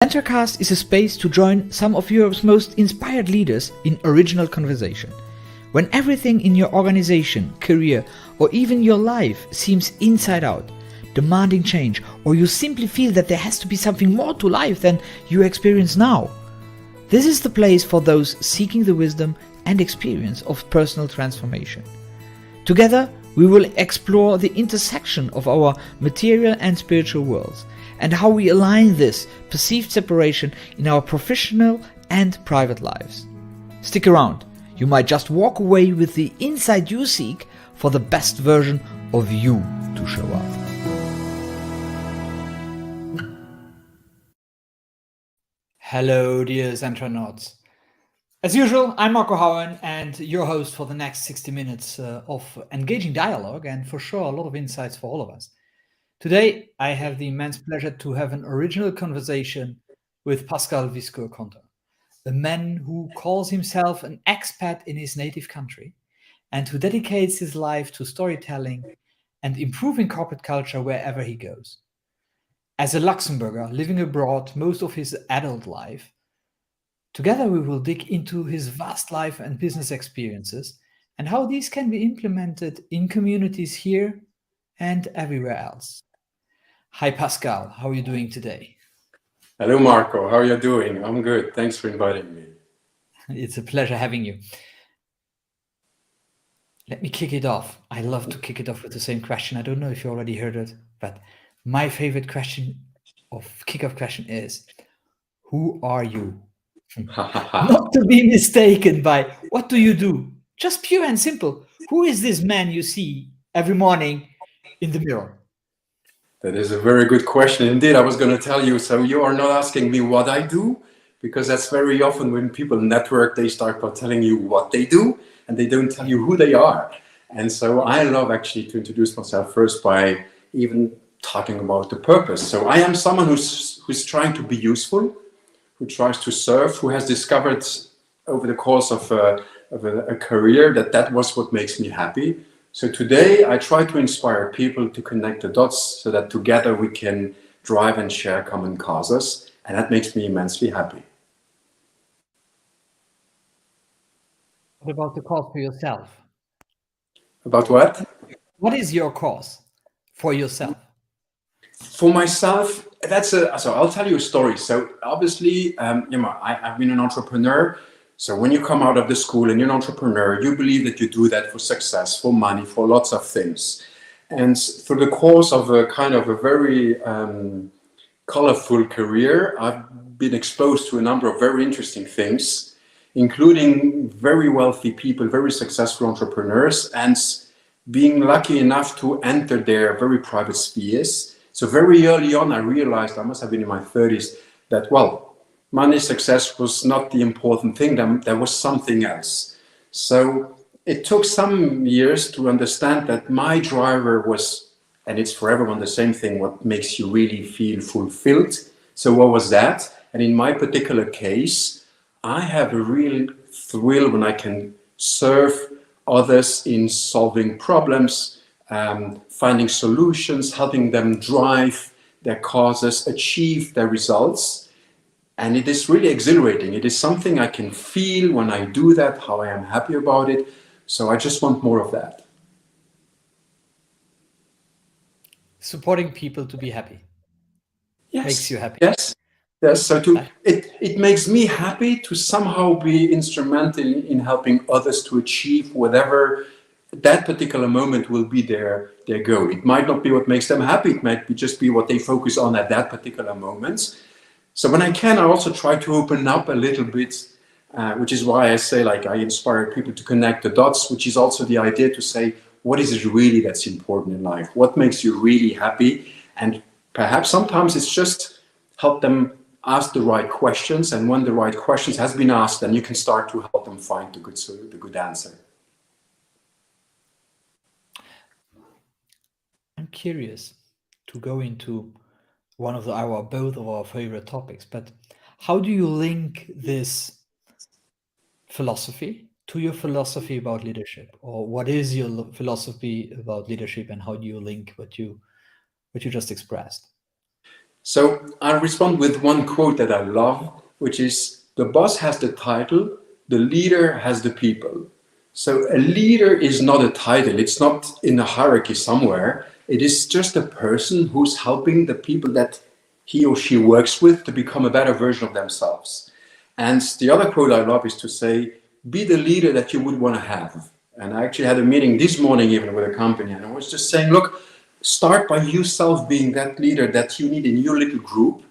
ZentraCast is a space to join some of Europe's most inspired leaders in original conversation. When everything in your organization, career, or even your life seems inside out, demanding change, or you simply feel that there has to be something more to life than you experience now, this is the place for those seeking the wisdom and experience of personal transformation. Together, we will explore the intersection of our material and spiritual worlds and how we align this perceived separation in our professional and private lives. Stick around, you might just walk away with the insight you seek for the best version of you to show up. Hello, dear Zentranauts. As usual, I'm Marco Houwen and your host for the next 60 minutes of engaging dialogue and for sure a lot of insights for all of us. Today, I have the immense pleasure to have an original conversation with Pascal Wiscour-Conter, a man who calls himself an expat in his native country and who dedicates his life to storytelling and improving corporate culture wherever he goes. As a Luxembourger living abroad most of his adult life, together we will dig into his vast life and business experiences and how these can be implemented in communities here and everywhere else. Hi Pascal, how are you doing today? Hello Marco, how are you doing? I'm good, thanks for inviting me. It's a pleasure having you. Let me kick it off. I love to kick it off with the same question. I don't know if you already heard it, but my favorite question of kickoff question is, who are you? Not to be mistaken by what do you do? Just pure and simple. Who is this man you see every morning in the mirror? That is a very good question indeed. I was going to tell you, so you are not asking me what I do, because that's very often when people network, they start by telling you what they do and they don't tell you who they are. And so I love actually to introduce myself first by even talking about the purpose. So I am someone who's trying to be useful, who tries to serve, who has discovered over the course of a career that was what makes me happy. So today I try to inspire people to connect the dots so that together we can drive and share common causes, and that makes me immensely happy. What about the cause for yourself? About what? What is your cause for yourself? For myself, so I'll tell you a story. So obviously, I've been an entrepreneur. So when you come out of the school and you're an entrepreneur, you believe that you do that for success, for money, for lots of things. And through the course of a kind of a very colorful career, I've been exposed to a number of very interesting things, including very wealthy people, very successful entrepreneurs, and being lucky enough to enter their very private spheres. So very early on, I realized, I must have been in my 30s, that, well, money success was not the important thing, there was something else. So it took some years to understand that my driver was, and it's for everyone the same thing, what makes you really feel fulfilled. So what was that? And in my particular case, I have a real thrill when I can serve others in solving problems, finding solutions, helping them drive their causes, achieve their results. And it is really exhilarating. It is something I can feel when I do that, how I am happy about it. So I just want more of that. Supporting people to be happy. Yes. Makes you happy. Yes. Yes. So it makes me happy to somehow be instrumental in helping others to achieve whatever that particular moment will be their goal. It might not be what makes them happy. It might just be what they focus on at that particular moment. So when I can, I also try to open up a little bit, which is why I say, like, I inspire people to connect the dots, which is also the idea to say, what is it really that's important in life? What makes you really happy? And perhaps sometimes it's just help them ask the right questions. And when the right questions has been asked, then you can start to help them find the good answer. I'm curious to go into both of our favorite topics, but how do you link this philosophy to your philosophy about leadership? Or what is your philosophy about leadership and how do you link what you just expressed? So I'll respond with one quote that I love, which is, the boss has the title, the leader has the people. So a leader is not a title. It's not in a hierarchy somewhere. It is just a person who's helping the people that he or she works with to become a better version of themselves. And the other quote I love is to say, be the leader that you would want to have. And I actually had a meeting this morning even with a company, and I was just saying, look, start by yourself being that leader that you need in your little group.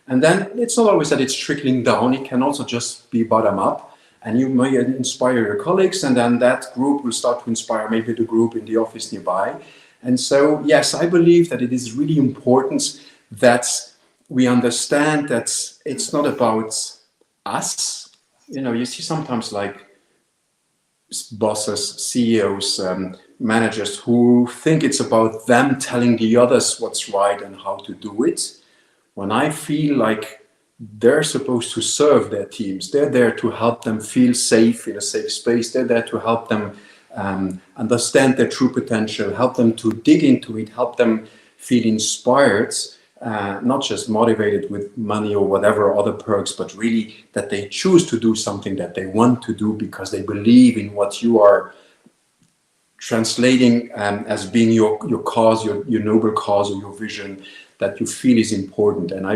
And then it's not always that it's trickling down. It can also just be bottom up. And you may inspire your colleagues, and then that group will start to inspire maybe the group in the office nearby. And so, yes, I believe that it is really important that we understand that it's not about us. You know, you see sometimes like bosses, CEOs, managers who think it's about them telling the others what's right and how to do it. When I feel like they're supposed to serve their teams, they're there to help them feel safe in a safe space, they're there to help them understand their true potential, help them to dig into it, help them feel inspired, not just motivated with money or whatever other perks, but really that they choose to do something that they want to do because they believe in what you are translating as being your cause, your noble cause, or your vision that you feel is important. And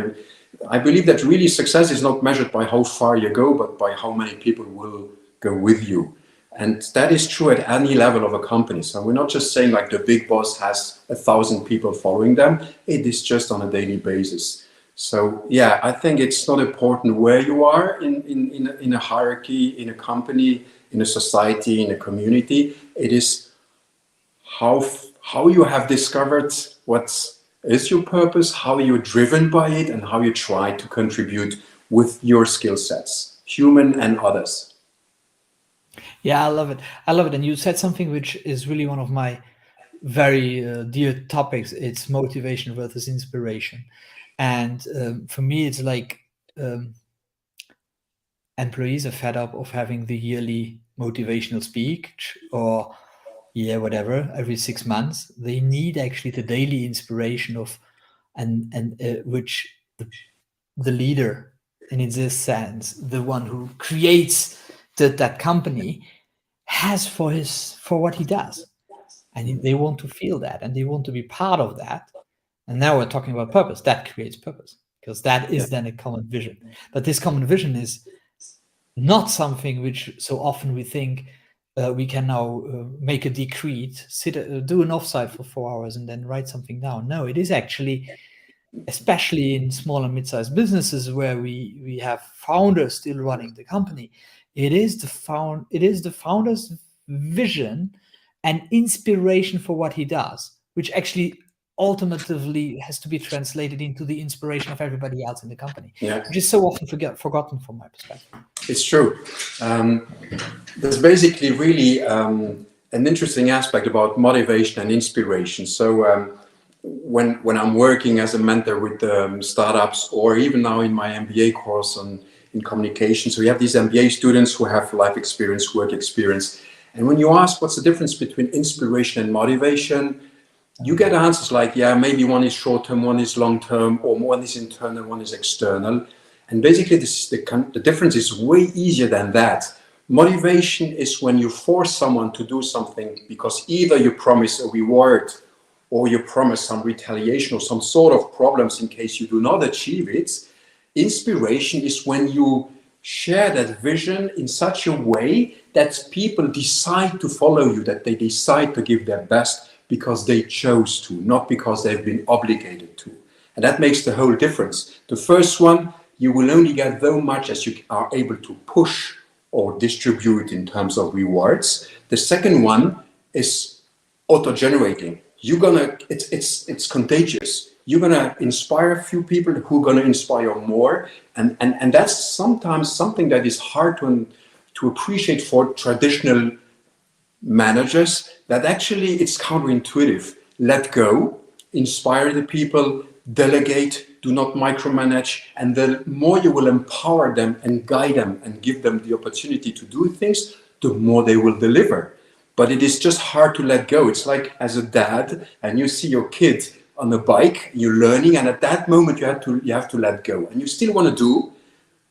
I believe that really success is not measured by how far you go, but by how many people will go with you. And that is true at any level of a company. So we're not just saying like the big boss has 1,000 people following them. It is just on a daily basis. So yeah, I think it's not important where you are in a hierarchy, in a company, in a society, in a community. It is how you have discovered what is your purpose, how you're driven by it, and how you try to contribute with your skill sets, human and others. Yeah, I love it. I love it. And you said something which is really one of my very dear topics. It's motivation versus inspiration. And for me, it's like employees are fed up of having the yearly motivational speech or whatever every 6 months. They need actually the daily inspiration of and which the leader, and in this sense, the one who creates that company has for what he does, and they want to feel that, and they want to be part of that. And now we're talking about purpose. That creates purpose, because that is then a common vision. But this common vision is not something which so often we think we can now make a decree, do an offsite for 4 hours and then write something down. No, it is actually, especially in small and mid-sized businesses where we have founders still running the company, it is the founder's vision and inspiration for what he does, which actually ultimately has to be translated into the inspiration of everybody else in the company, which is so often forgotten from my perspective. It's true. There's basically really an interesting aspect about motivation and inspiration. So when I'm working as a mentor with startups, or even now in my MBA course in communication, so we have these MBA students who have life experience, work experience. And when you ask what's the difference between inspiration and motivation, you get answers like, yeah, maybe one is short-term, one is long-term, or one is internal, one is external. And basically the difference is way easier than that. Motivation is when you force someone to do something because either you promise a reward or you promise some retaliation or some sort of problems in case you do not achieve it. Inspiration is when you share that vision in such a way that people decide to follow you, that they decide to give their best because they chose to, not because they've been obligated to. And that makes the whole difference. The first one, you will only get so much as you are able to push or distribute in terms of rewards. The second one is auto-generating. It's contagious. You're gonna inspire a few people who are gonna inspire more, and that's sometimes something that is hard to appreciate for traditional managers. That actually it's counterintuitive. Let go, inspire the people, delegate, do not micromanage, and the more you will empower them and guide them and give them the opportunity to do things, the more they will deliver. But it is just hard to let go. It's like as a dad, and you see your kid on a bike, you're learning, and at that moment you have to let go, and you still want to do,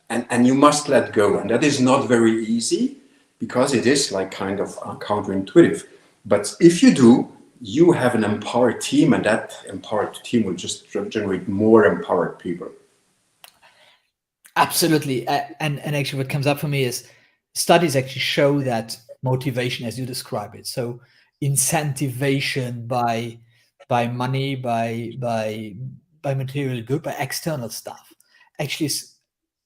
and you must let go, and that is not very easy because it is like kind of counterintuitive. But if you do, you have an empowered team, and that empowered team will just generate more empowered people. Absolutely. And actually what comes up for me is studies actually show that motivation, as you describe it, so incentivation by money, by material good, by external stuff, actually is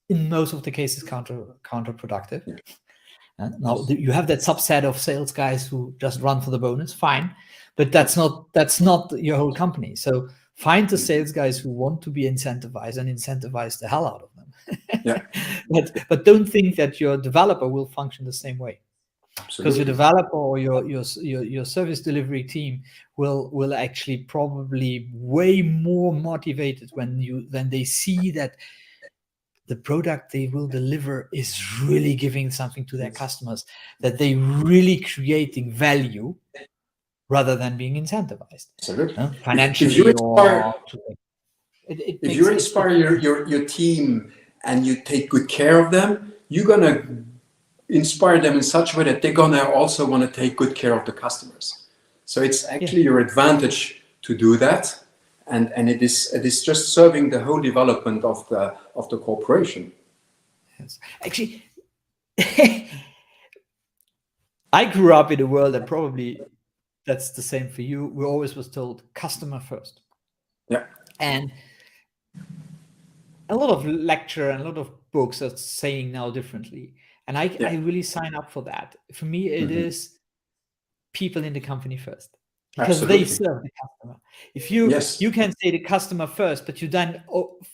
in most of the cases counterproductive. Yeah. Now you have that subset of sales guys who just run for the bonus, fine, but that's not your whole company. So find the sales guys who want to be incentivized and incentivize the hell out of them. Yeah. but don't think that your developer will function the same way. Absolutely. Because your developer or your service delivery team will actually probably way more motivated when they see that the product they will deliver is really giving something to their customers, that they really creating value rather than being incentivized. Absolutely. Financially. If you inspire your team and you take good care of them, you're gonna inspire them in such a way that they're gonna also want to take good care of the customers. So it's actually your advantage to do that, and it is just serving the whole development of the corporation. Yes. Actually, I grew up in a world that probably that's the same for you. We always was told customer first. Yeah. And a lot of lecture and a lot of books are saying now differently. And I really sign up for that. For me, it is people in the company first, because they serve the customer. If you can say the customer first, but you then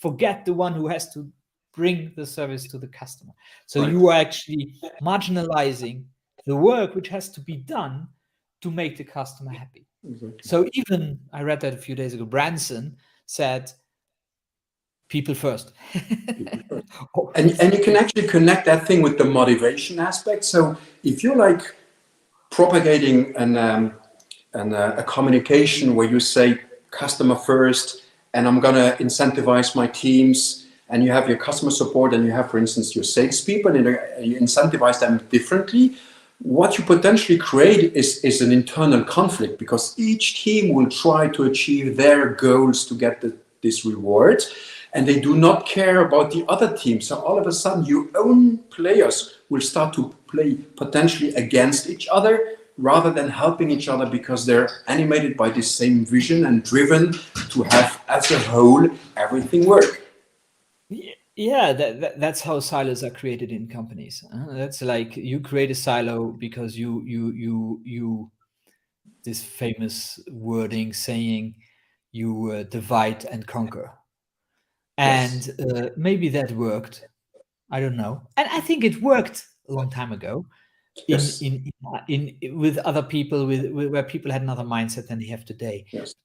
forget the one who has to bring the service to the customer. So you are actually marginalizing the work which has to be done to make the customer happy. Exactly. So even, I read that a few days ago, Branson said, people first. And you can actually connect that thing with the motivation aspect. So if you're like propagating a communication where you say customer first, and I'm gonna incentivize my teams, and you have your customer support, and you have, for instance, your salespeople, and you incentivize them differently, what you potentially create is an internal conflict, because each team will try to achieve their goals to get this reward, and they do not care about the other team. So all of a sudden, your own players will start to play potentially against each other rather than helping each other, because they're animated by this same vision and driven to have, as a whole, everything work. Yeah, that's how silos are created in companies. That's like you create a silo because you this famous wording saying you divide and conquer. And maybe that worked. I don't know. And I think it worked a long time ago in with other people, where people had another mindset than they have today. Yes.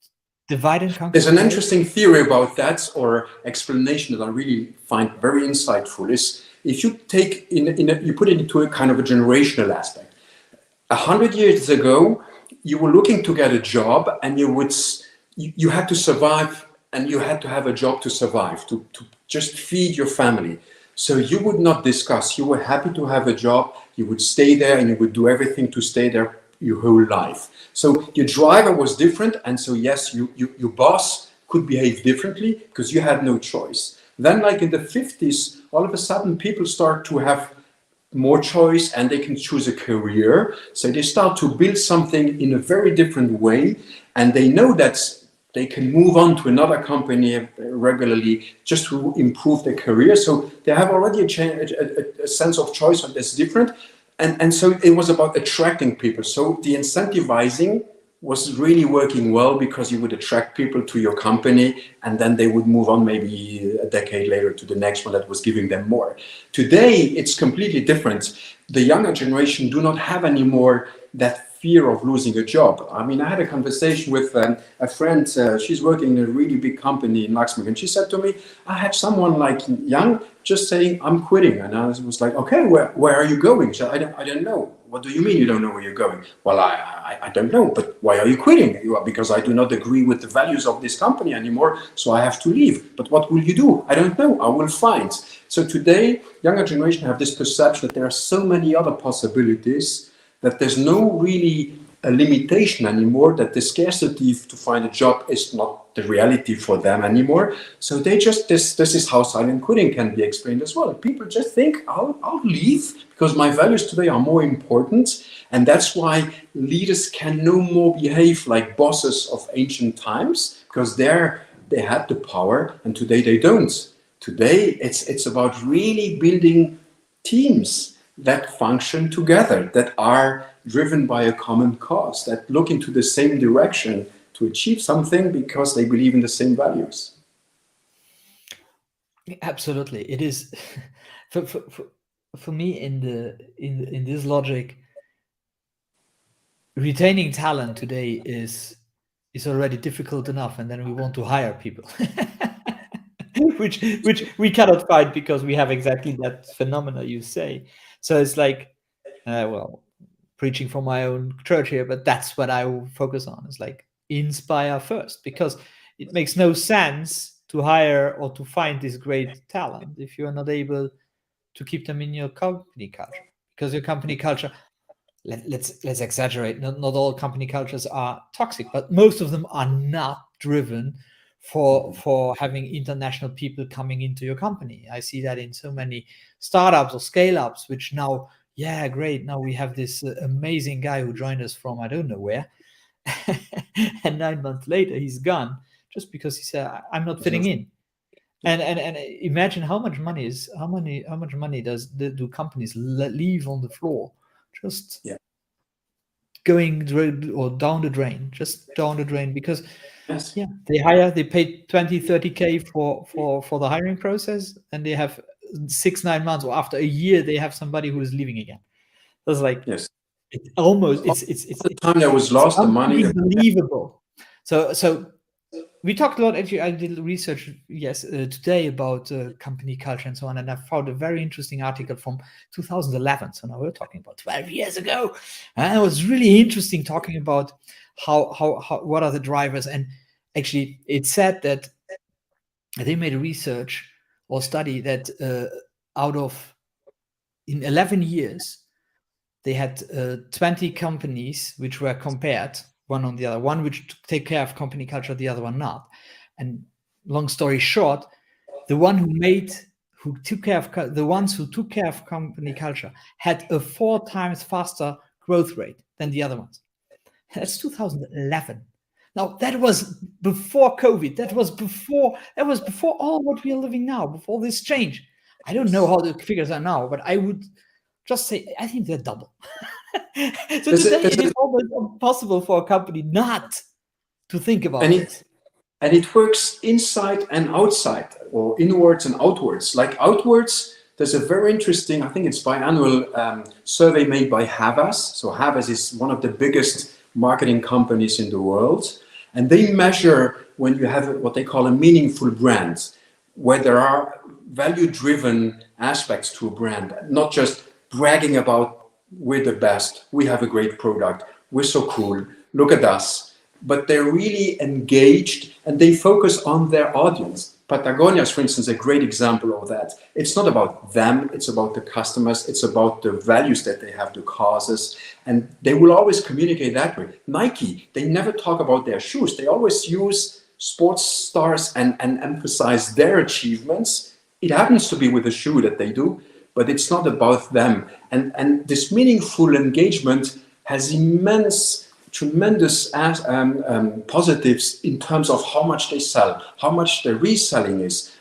Divide and conquer. There's an interesting theory about that, or explanation, that I really find very insightful, is if you take you put it into a kind of a generational aspect. 100 years ago, you were looking to get a job, and you had to survive, and you had to have a job to survive, to just feed your family. So you would not discuss. You were happy to have a job. You would stay there, and you would do everything to stay there your whole life. So your driver was different, and so yes, your boss could behave differently because you had no choice. Then, like in the 50s, all of a sudden people start to have more choice, and they can choose a career. So they start to build something in a very different way, and they know that they can move on to another company regularly just to improve their career. So they have already a sense of choice that's different. And so it was about attracting people. So the incentivizing was really working well, because you would attract people to your company, and then they would move on maybe a decade later to the next one that was giving them more. Today, it's completely different. The younger generation do not have anymore that fear of losing a job. I mean, I had a conversation with a friend. She's working in a really big company in Luxembourg, and she said to me, I had someone like young just saying, I'm quitting. And I was like, okay, where are you going? So I don't know. What do you mean you don't know where you're going? Well, I don't know, but why are you quitting? Because I do not agree with the values of this company anymore, so I have to leave. But what will you do? I don't know. I will find. So today, younger generation have this perception that there are so many other possibilities that there's no really a limitation anymore, that the scarcity to find a job is not the reality for them anymore. So they just, this is how silent quitting can be explained as well. People just think, I'll leave because my values today are more important. And that's why leaders can no more behave like bosses of ancient times, because they had the power and today they don't. Today it's about really building teams that function together, that are driven by a common cause, that look into the same direction to achieve something because they believe in the same values. Absolutely, it is. For me, in this logic, retaining talent today is already difficult enough, and then we want to hire people, which we cannot find because we have exactly that phenomena you say. So it's like, well, preaching from my own church here, but that's what I will focus on. It's like inspire first, because it makes no sense to hire or to find this great talent if you are not able to keep them in your company culture. Because your company culture, let's exaggerate. Not all company cultures are toxic, but most of them are not driven for having international people coming into your company. I see that in so many startups or scale-ups, which now, yeah, great. Now we have this amazing guy who joined us from I don't know where, and 9 months later he's gone just because he said I'm not fitting in. And imagine how much money do companies leave on the floor just going or down the drain, because they pay 20-30K for the hiring process, and they have 6-9 months, or after a year they have somebody who is leaving again. That's like it's almost it's the time that was lost, the money, unbelievable. So we talked a lot. Actually, I did research today about company culture and so on, and I found a very interesting article from 2011. So now we're talking about 12 years ago, and it was really interesting talking about how what are the drivers. And actually, it said that they made a research or study that in 11 years they had 20 companies which were compared, one on the other, one which take care of company culture, the other one not. And long story short, the ones who took care of company culture had a 4 times faster growth rate than the other ones. That's 2011. Now that was before COVID. That was before all what we are living now, before this change. I don't know how the figures are now, but I would just say I think they're double. So today it is almost impossible for a company not to think about this. And it works inside and outside, or inwards and outwards. Like outwards, there's a very interesting, I think it's biannual survey made by Havas. So Havas is one of the biggest marketing companies in the world. And they measure when you have what they call a meaningful brand, where there are value-driven aspects to a brand, not just bragging about we're the best, we have a great product, we're so cool, look at us. But they're really engaged and they focus on their audience. Patagonia is, for instance, a great example of that. It's not about them, it's about the customers, it's about the values that they have, the causes, and they will always communicate that way. Nike, they never talk about their shoes. They always use sports stars and emphasize their achievements. It happens to be with the shoe that they do, but it's not about them. And this meaningful engagement has tremendous positives in terms of how much they sell, how much the reselling is,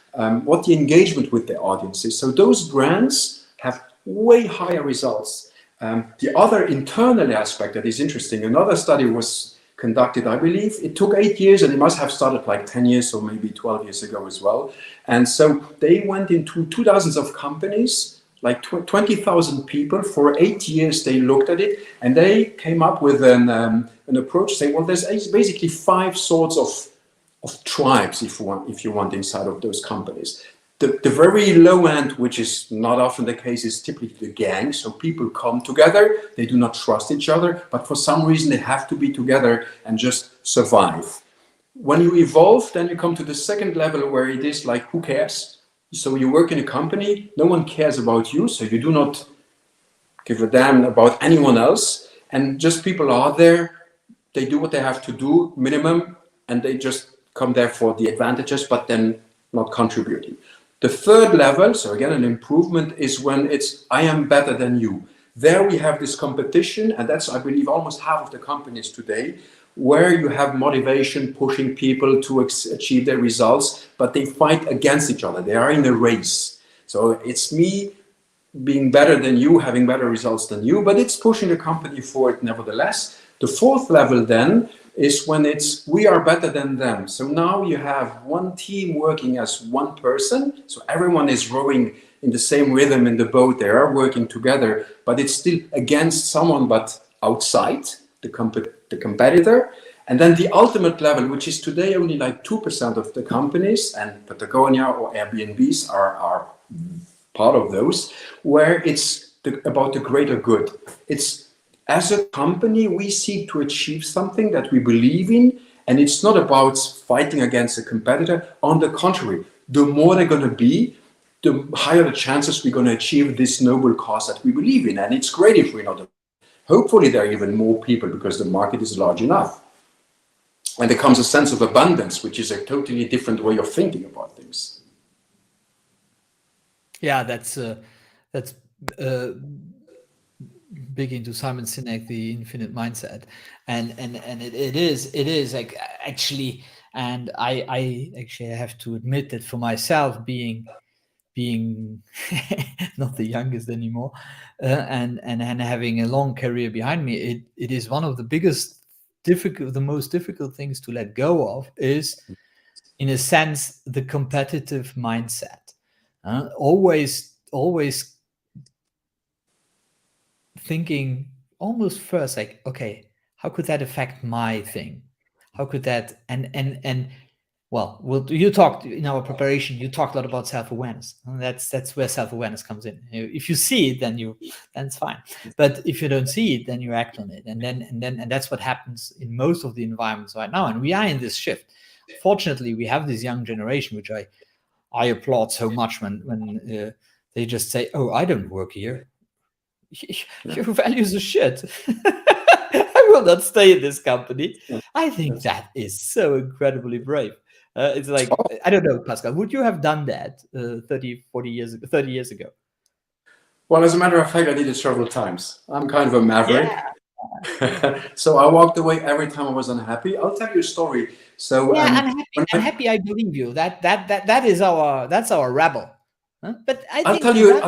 what the engagement with their audience is. So those brands have way higher results. The other internal aspect that is interesting, another study was conducted, I believe, it took 8 years, and it must have started like 10 years or maybe 12 years ago as well. And so they went into 2,000 of companies, like 20,000 people. For 8 years they looked at it, and they came up with an approach saying, well, there's basically 5 sorts of tribes, if you want, inside of those companies. The very low end, which is not often the case, is typically the gang. So people come together, they do not trust each other, but for some reason they have to be together and just survive. When you evolve, then you come to the second level where it is like, who cares? So you work in a company, no one cares about you, so you do not give a damn about anyone else, and just people are there, they do what they have to do, minimum, and they just come there for the advantages, but then not contributing. The third level, so again an improvement, is when it's I am better than you. There we have this competition, and that's, I believe, almost half of the companies today, where you have motivation pushing people to achieve their results, but they fight against each other. They are in a race. So it's me being better than you, having better results than you, but it's pushing the company forward nevertheless. The fourth level then is when it's we are better than them. So now you have one team working as one person, so everyone is rowing in the same rhythm in the boat, they are working together, but it's still against someone but outside the competitor. And then the ultimate level, which is today only like 2% of the companies, and Patagonia or Airbnbs are part of those, where it's about the greater good. It's as a company, we seek to achieve something that we believe in, and it's not about fighting against a competitor. On the contrary, the more they're going to be, the higher the chances we're going to achieve this noble cause that we believe in. And it's great if we're not. Hopefully there are even more people because the market is large enough. And there comes a sense of abundance, which is a totally different way of thinking about things. Yeah, that's big into Simon Sinek, the infinite mindset, and it is like actually, and I actually have to admit that for myself, being not the youngest anymore, and having a long career behind me, it is one of the most difficult things to let go of is, in a sense, the competitive mindset. Always thinking almost first like, okay, how could that affect my thing? How could that and well, you talked in our preparation, you talked a lot about self-awareness. That's where self-awareness comes in. If you see it, then it's fine. But if you don't see it, then you act on it. And that's what happens in most of the environments right now. And we are in this shift. Fortunately, we have this young generation, which I applaud so much when they just say, oh, I don't work here. Your values are shit. I will not stay in this company. I think that is so incredibly brave. It's like, I don't know, Pascal, would you have done that 30 years ago? Well, as a matter of fact, I did it several times. I'm kind of a maverick. Yeah. So I walked away every time I was unhappy. I'll tell you a story. So yeah, I'm happy. I believe you. That's our rebel. Huh? But I'll tell you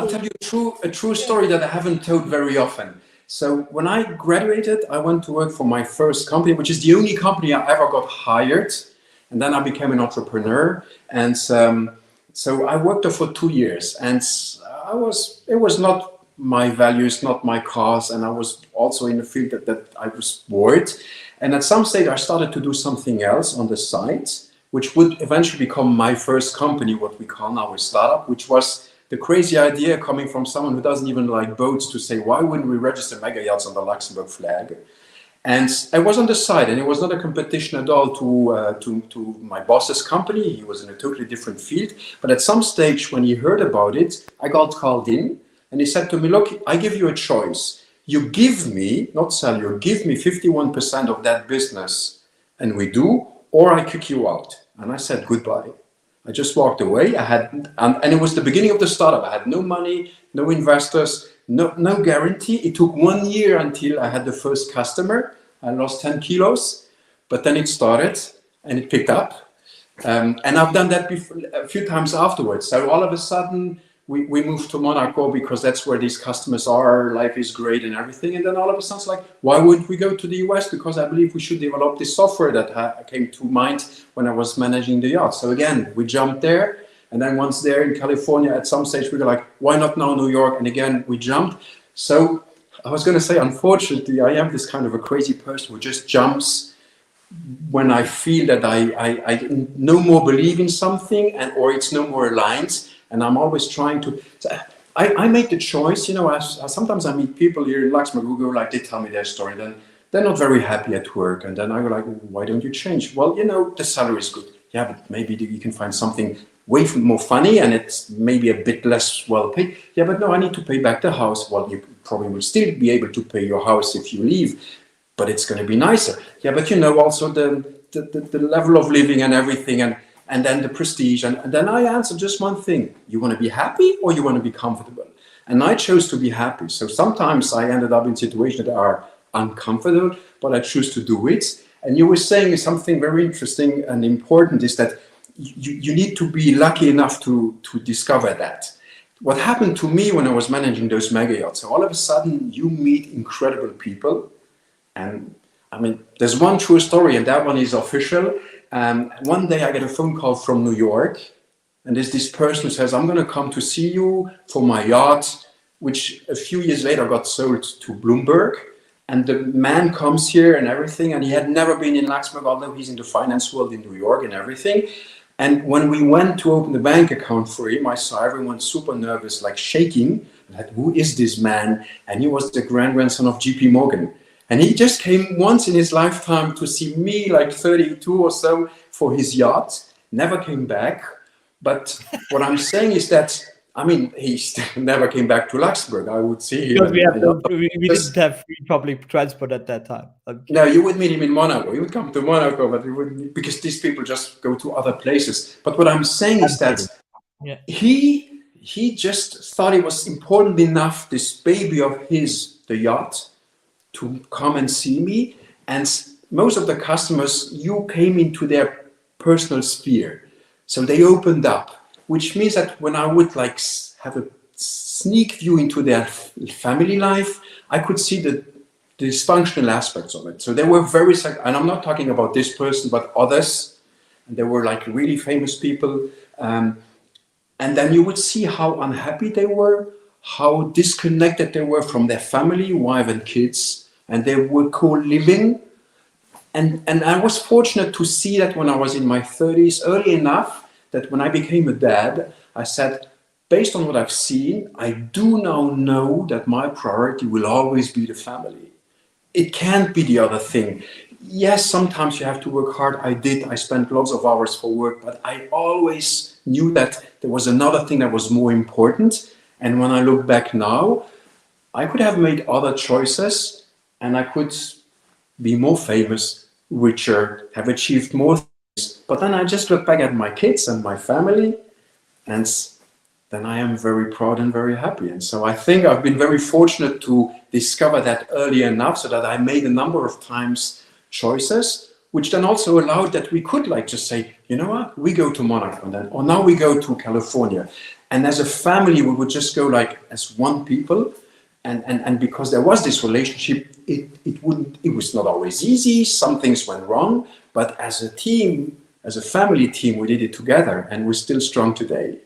a true story that I haven't told very often. So when I graduated, I went to work for my first company, which is the only company I ever got hired. And then I became an entrepreneur. And so I worked there for 2 years. And it was not my values, not my cause. And I was also in a field that I was bored. And at some stage, I started to do something else on the side, which would eventually become my first company, what we call now a startup, which was the crazy idea coming from someone who doesn't even like boats to say, why wouldn't we register mega yachts on the Luxembourg flag? And I was on the side, and it was not a competition at all to my boss's company. He was in a totally different field. But at some stage, when he heard about it, I got called in, and he said to me, look, I give you a choice. You give me, not sell you, give me 51% of that business, and we do, or I kick you out. And I said, goodbye. I just walked away. And it was the beginning of the startup. I had no money, no investors, no guarantee. It took 1 year until I had the first customer. I lost 10 kilos, but then it started and it picked up. And I've done that a few times afterwards. So all of a sudden, we moved to Monaco because that's where these customers are. Life is great and everything. And then all of a sudden, it's like, why wouldn't we go to the US? Because I believe we should develop this software that came to mind when I was managing the yacht. So again, we jumped there. And then once there in California, at some stage, we were like, why not now New York? And again, we jumped. So I was going to say, unfortunately, I am this kind of a crazy person who just jumps when I feel that I no more believe in something or it's no more aligned. And I'm always trying to, I make the choice, sometimes I meet people here in Luxembourg who go like, they tell me their story, then they're not very happy at work. And then I go like, why don't you change? Well, the salary is good. Yeah, but maybe you can find something way more funny and it's maybe a bit less well paid. Yeah, but no, I need to pay back the house. Well, you probably will still be able to pay your house if you leave, but it's going to be nicer. Yeah, but also the level of living and everything, and then the prestige. And then I answer just one thing. You want to be happy or you want to be comfortable? And I chose to be happy. So sometimes I ended up in situations that are uncomfortable, but I choose to do it. And you were saying something very interesting and important is that you need to be lucky enough to discover that. What happened to me when I was managing those mega yachts, so all of a sudden you meet incredible people. And I mean, there's one true story, and that one is official. One day I get a phone call from New York, and there's this person who says, I'm going to come to see you for my yacht, which a few years later got sold to Bloomberg. And the man comes here and everything, and he had never been in Luxembourg, although he's in the finance world in New York and everything. And when we went to open the bank account for him, I saw everyone super nervous, like shaking. Like, who is this man? And he was the grandson of JP Morgan. And he just came once in his lifetime to see me, like 32 or so, for his yacht. Never came back. But what I'm saying is that, I mean, he never came back to Luxembourg. I would see him. Because we didn't have free public transport at that time. No, you would meet him in Monaco. He would come to Monaco, but you wouldn't, because these people just go to other places. But what I'm saying is that he just thought it was important enough, this baby of his, the yacht, to come and see me. And most of the customers, you came into their personal sphere. So they opened up, which means that when I would like have a sneak view into their family life, I could see the dysfunctional aspects of it. So they were very, and I'm not talking about this person, but others. And they were like really famous people. And then you would see how unhappy they were, how disconnected they were from their family, wife and kids, and they were co-living. And I was fortunate to see that when I was in my 30s, early enough that when I became a dad, I said, based on what I've seen, I do now know that my priority will always be the family. It can't be the other thing. Yes, sometimes you have to work hard. I did. I spent lots of hours for work, but I always knew that there was another thing that was more important. And when I look back now, I could have made other choices and I could be more famous, richer, have achieved more things. But then I just look back at my kids and my family, and then I am very proud and very happy. And so I think I've been very fortunate to discover that early enough so that I made a number of times choices, which then also allowed that we could like just say, you know what, we go to Monaco and then, or now we go to California. And as a family, we would just go like as one people. And because there was this relationship, it was not always easy. Some things went wrong, but as a team, as a family team, we did it together and we're still strong today.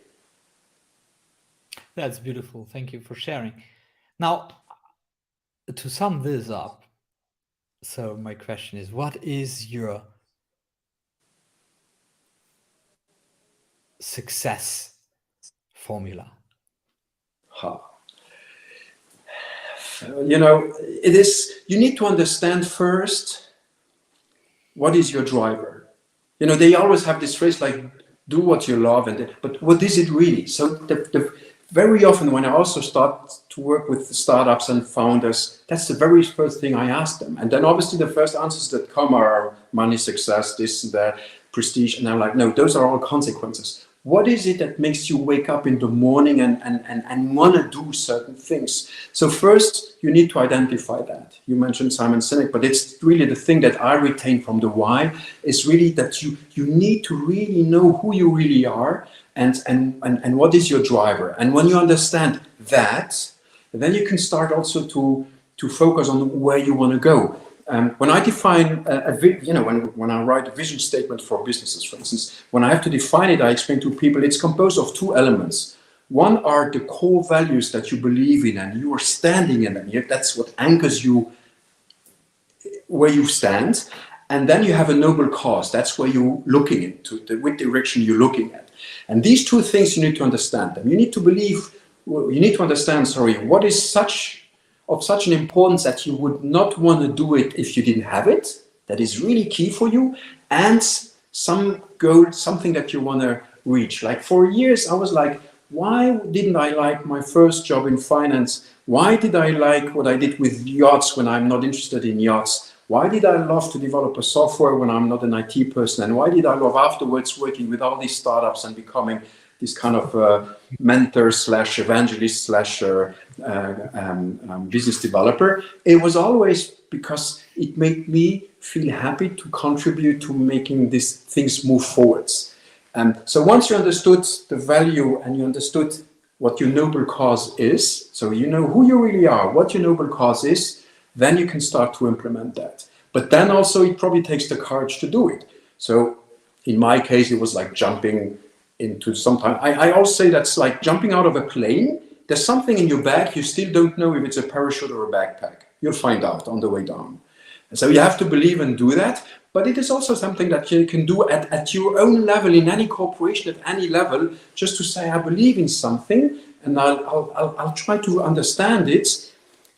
That's beautiful. Thank you for sharing. Now, to sum this up, so my question is, what is your success formula? It is, you need to understand first, what is your driver? They always have this phrase like, do what you love, but what is it really? So very often when I also start to work with startups and founders, that's the very first thing I ask them. And then obviously the first answers that come are money, success, this and that, prestige. And I'm like, no, those are all consequences. What is it that makes you wake up in the morning and want to do certain things? So first, you need to identify that. You mentioned Simon Sinek, but it's really the thing that I retain from the why is really that you need to really know who you really are and what is your driver. And when you understand that, then you can start also to focus on where you want to go. When I define, when I write a vision statement for businesses, for instance, when I have to define it, I explain to people it's composed of two elements. One are the core values that you believe in and you are standing in them. That's what anchors you where you stand. And then you have a noble cause. That's where you're looking into, which direction you're looking at. And these two things, you need to understand them. You need to understand, what is of such an importance that you would not want to do it if you didn't have it. That is really key for you. And some goal, something that you want to reach. Like for years, I was like, why didn't I like my first job in finance? Why did I like what I did with yachts when I'm not interested in yachts? Why did I love to develop a software when I'm not an IT person? And why did I love afterwards working with all these startups and becoming this kind of mentor slash evangelist slash business developer? It was always because it made me feel happy to contribute to making these things move forwards. So once you understood the value and you understood what your noble cause is, so you know who you really are, what your noble cause is, then you can start to implement that. But then also it probably takes the courage to do it. So in my case, it was like jumping into sometimes, I always say that's like jumping out of a plane. There's something in your bag, you still don't know if it's a parachute or a backpack. You'll find out on the way down. And so you have to believe and do that. But it is also something that you can do at your own level, in any corporation, at any level, just to say, I believe in something and I'll try to understand it.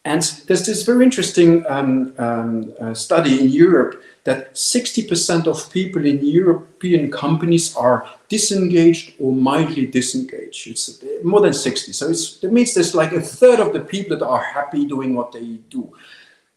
And there's this very interesting study in Europe that 60% of people in European companies are disengaged or mildly disengaged. It's more than 60. So that means there's like a third of the people that are happy doing what they do.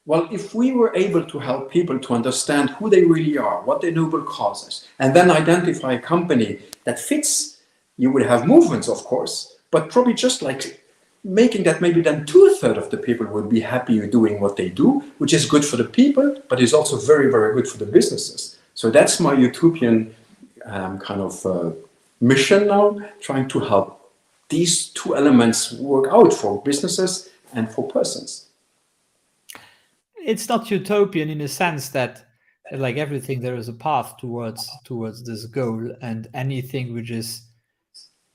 Well, if we were able to help people to understand who they really are, what their noble cause is, and then identify a company that fits, you would have movements, of course, but probably just like making that maybe then 2/3 of the people would be happy doing what they do, which is good for the people, but is also very, very good for the businesses. So that's my utopian kind of mission now, trying to help these two elements work out for businesses and for persons. It's not utopian in the sense that, like everything, there is a path towards this goal, and anything which is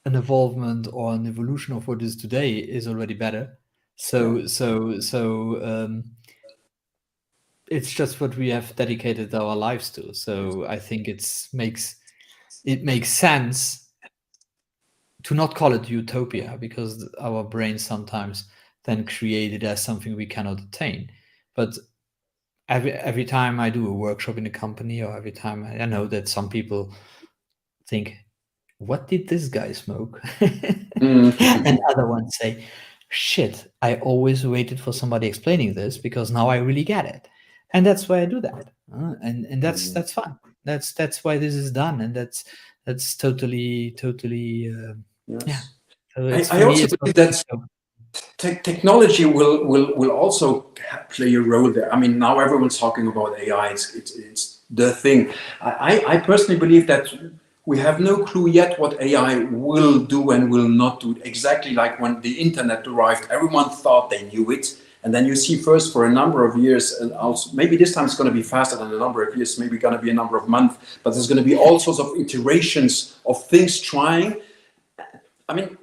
an evolvement or an evolution of what is today is already better. So it's just what we have dedicated our lives to. So I think it makes sense to not call it utopia, because our brains sometimes then create it as something we cannot attain. But every time I do a workshop in a company, or every time I know that some people think, what did this guy smoke? And other ones say, shit, I always waited for somebody explaining this, because now I really get it. And that's why I do that. And that's fun. That's why this is done. And that's totally yes. Yeah. So I also believe that technology will also play a role there. I mean, now everyone's talking about AI. It's the thing. I personally believe that we have no clue yet what AI will do and will not do. Exactly like when the internet arrived, everyone thought they knew it. And then you see first for a number of years, and also maybe this time it's going to be faster than a number of years, maybe going to be a number of months, but there's going to be all sorts of iterations of things trying. I mean,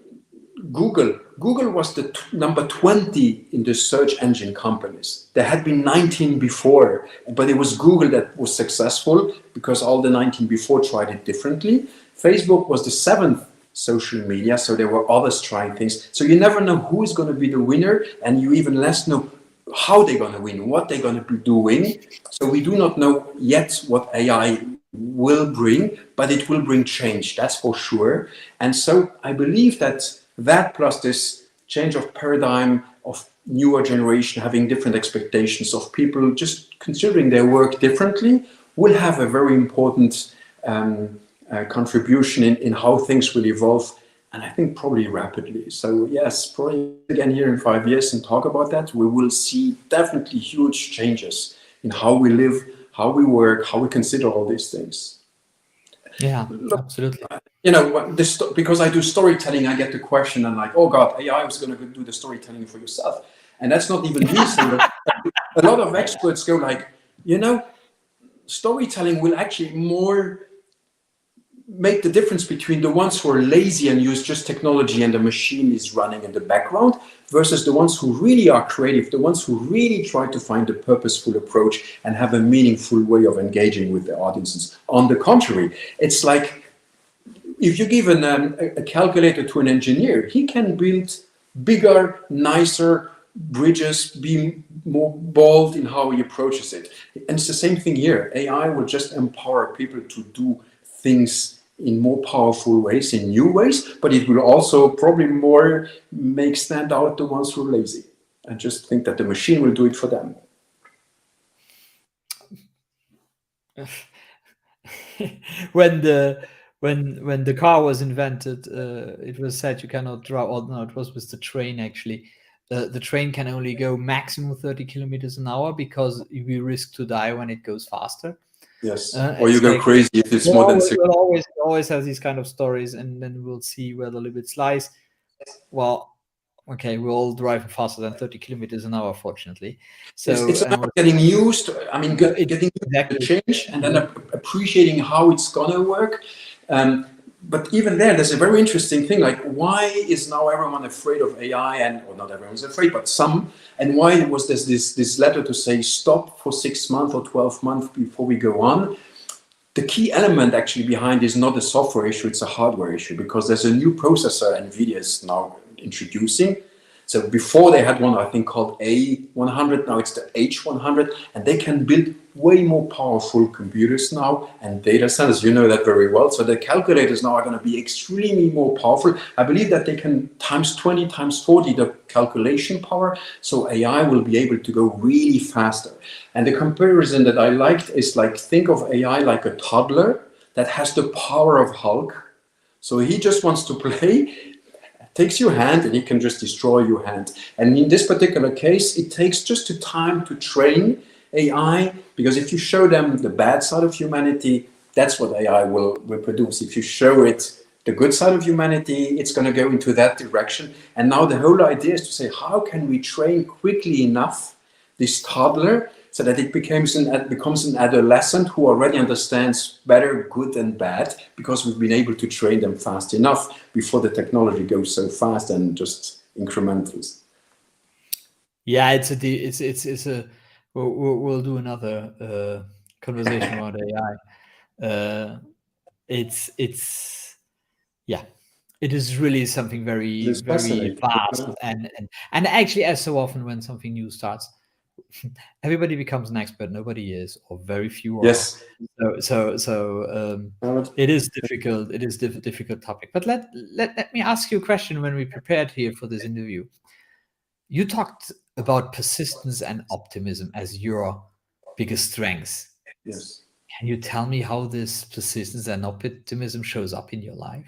Google was the number 20 in the search engine companies. There had been 19 before, but it was Google that was successful because all the 19 before tried it differently. Facebook was the 7th social media, so there were others trying things. So you never know who is going to be the winner, and you even less know how they're going to win, what they're going to be doing. So we do not know yet what AI will bring, but it will bring change, that's for sure. And so I believe that plus this change of paradigm of newer generation having different expectations of people just considering their work differently will have a very important contribution in how things will evolve, and I think probably rapidly. So yes, probably again here in 5 years and talk about that, we will see definitely huge changes in how we live, how we work, how we consider all these things. Yeah, absolutely. You know, because I do storytelling, I get the question and like, oh God, AI was going to do the storytelling for yourself. And that's not even me saying that. A lot of experts go like, you know, storytelling will actually more make the difference between the ones who are lazy and use just technology and the machine is running in the background versus the ones who really are creative, the ones who really try to find a purposeful approach and have a meaningful way of engaging with their audiences. On the contrary, it's like, if you give a calculator to an engineer, he can build bigger, nicer bridges, be more bold in how he approaches it. And it's the same thing here. AI will just empower people to do things in more powerful ways, in new ways, but it will also probably more make stand out the ones who are lazy and just think that the machine will do it for them. when the car was invented, it was said you cannot drive. Or no, it was with the train actually. The train can only go maximum 30 kilometers an hour because we risk to die when it goes faster. Yes, or you go crazy if it's more than 6. We'll always have these kind of stories, and then we'll see where the limits lies. Well, okay, we're all driving faster than 30 kilometers an hour, fortunately. So it's about getting used to, getting used to the change and then appreciating how it's gonna work. But even there's a very interesting thing, like why is now everyone afraid of AI, or not everyone's afraid, but some, and why was there this letter to say stop for 6 months or 12 months before we go on? The key element actually behind is not a software issue, it's a hardware issue, because there's a new processor NVIDIA is now introducing. So before they had one, I think, called A100, now it's the H100, and they can build way more powerful computers now and data centers. You know that very well. So the calculators now are going to be extremely more powerful. I believe that they can times 20, times 40 the calculation power. So AI will be able to go really faster. And the comparison that I liked is like, think of AI like a toddler that has the power of Hulk. So he just wants to play, takes your hand, and he can just destroy your hand. And in this particular case, it takes just the time to train AI, because if you show them the bad side of humanity, that's what AI will produce. If you show it the good side of humanity, it's going to go into that direction. And now the whole idea is to say, how can we train quickly enough this toddler so that it becomes an adolescent who already understands better good and bad, because we've been able to train them fast enough before the technology goes so fast and just incrementals. Yeah, it's a we'll do another conversation about AI. It is really something very fast, and actually, as so often when something new starts, everybody becomes an expert. Nobody is, or very few are. Yes. So it is difficult. It is a difficult topic. But let me ask you a question. When we prepared here for this interview, you talked about persistence and optimism as your biggest strengths. Yes. Can you tell me how this persistence and optimism shows up in your life?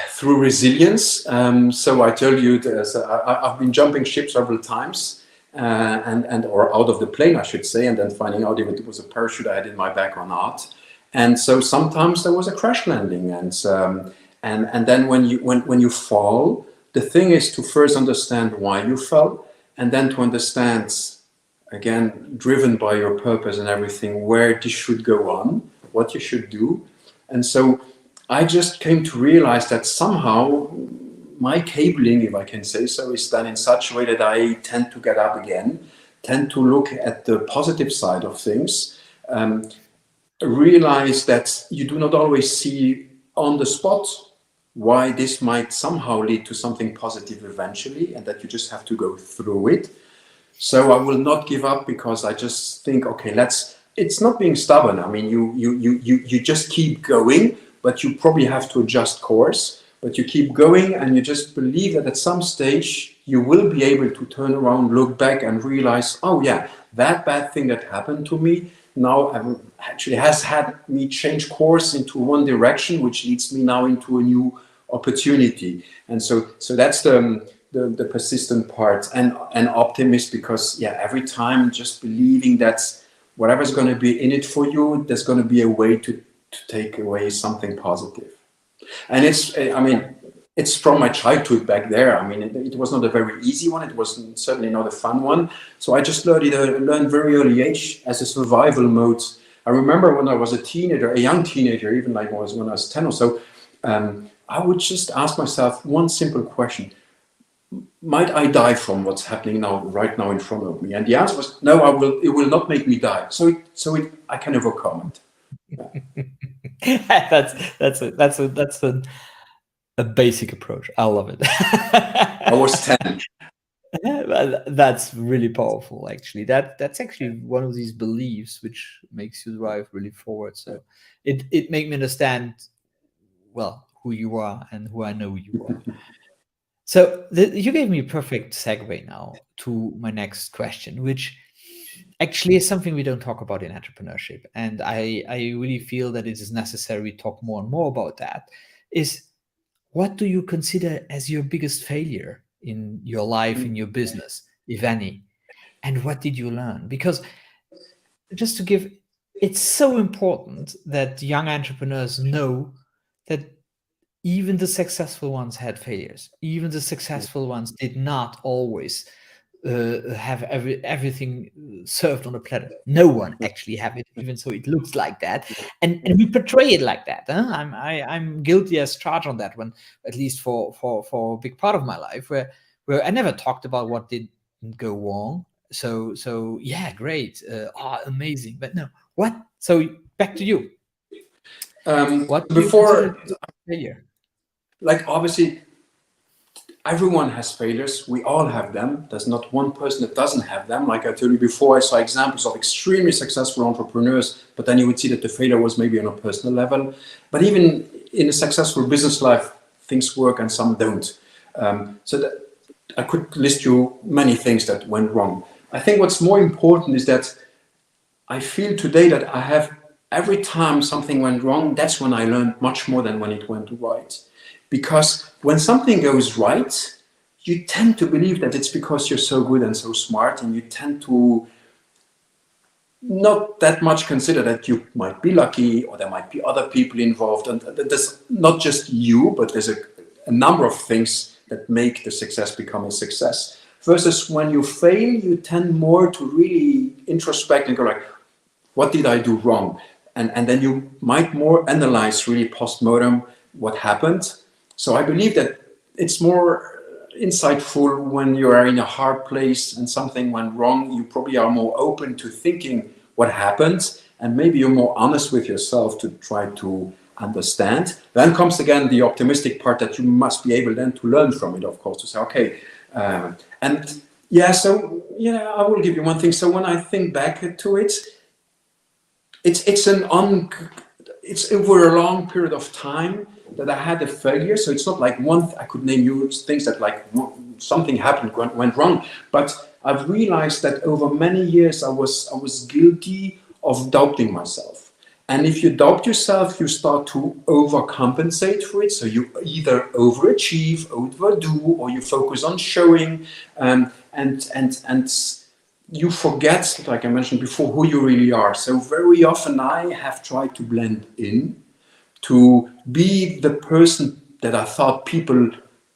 Through resilience. So I told you, I've been jumping ship several times, or out of the plane, I should say, and then finding out if it was a parachute I had in my bag or not. And so sometimes there was a crash landing, and then when you fall, the thing is to first understand why you fell, and then to understand, again, driven by your purpose and everything, where this should go on, what you should do. And so I just came to realize that somehow my cabling, if I can say so, is done in such a way that I tend to get up again, tend to look at the positive side of things, realize that you do not always see on the spot why this might somehow lead to something positive eventually, and that you just have to go through it. So I will not give up, because I just think, okay, it's not being stubborn. I mean, you just keep going, but you probably have to adjust course, but you keep going, and you just believe that at some stage you will be able to turn around, look back, and realize, oh yeah, that bad thing that happened to me now actually has had me change course into one direction, which leads me now into a new opportunity. And so that's the persistent part, and optimist, because every time just believing that whatever's going to be in it for you, there's going to be a way to take away something positive. And it's from my childhood back there. I mean, it was not a very easy one. It was certainly not a fun one. So I just learned very early age as a survival mode. I remember when I was a young teenager, even like when I was 10 or so, I would just ask myself one simple question: might I die from what's happening right now in front of me? And the answer was no. It will not make me die. So I can overcome it. that's a basic approach. I love it. I was 10. Well, that's really powerful, actually. That's actually one of these beliefs which makes you drive really forward. So it made me understand well who you are and who I know you are. So you gave me a perfect segue now to my next question, which actually is something we don't talk about in entrepreneurship. And I really feel that it is necessary to talk more and more about that. Is what do you consider as your biggest failure in your life, in your business, if any? And what did you learn? Because just to give, it's so important that young entrepreneurs know that even the successful ones had failures. Even the successful ones did not always have everything served on a platter. No one actually have it, even so it looks like that, and we portray it like that. Huh? I'm guilty as charged on that one, at least for a big part of my life, where I never talked about what didn't go wrong. So yeah, great, amazing, but no, what? So back to you. What do you consider Before, failure? like obviously, everyone has failures. We all have them. There's not one person that doesn't have them. Like I told you before, I saw examples of extremely successful entrepreneurs, but then you would see that the failure was maybe on a personal level. But even in a successful business life, things work and some don't. So that I could list you many things that went wrong. I think what's more important is that I feel today that I have every time something went wrong, that's when I learned much more than when it went right. Because when something goes right, you tend to believe that it's because you're so good and so smart, and you tend to not that much consider that you might be lucky or there might be other people involved. And there's not just you, but there's a number of things that make the success become a success. Versus when you fail, you tend more to really introspect and go like, what did I do wrong? And then you might more analyze really post-mortem what happened. So I believe that it's more insightful when you are in a hard place and something went wrong. You probably are more open to thinking what happened, and maybe you're more honest with yourself to try to understand. Then comes again the optimistic part that you must be able then to learn from it, of course, to say, okay, and yeah, so yeah, I will give you one thing. So when I think back to it, it's over a long period of time that I had a failure. So it's not like I could name you things that like something happened, went wrong. But I've realized that over many years I was guilty of doubting myself. And if you doubt yourself, you start to overcompensate for it. So you either overachieve, overdo, or you focus on showing, and you forget, like I mentioned before, who you really are. So very often I have tried to blend in, to be the person that I thought people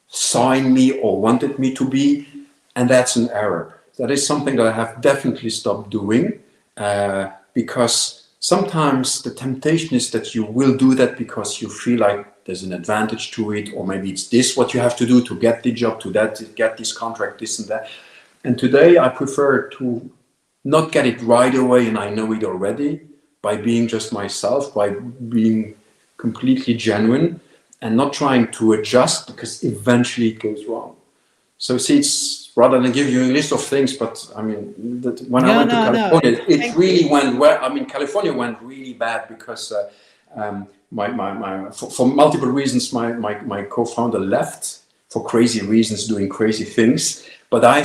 saw in me or wanted me to be, and that's an error. That is something that I have definitely stopped doing, because sometimes the temptation is that you will do that because you feel like there's an advantage to it, or maybe it's this what you have to do to get the job, to get this contract, this and that. And today I prefer to not get it right away and I know it already, by being just myself, by being completely genuine and not trying to adjust, because eventually it goes wrong. So see, it's rather than give you a list of things, but I mean, when I went to California, it really went well. I mean, California went really bad because for multiple reasons, my co-founder left for crazy reasons, doing crazy things. But I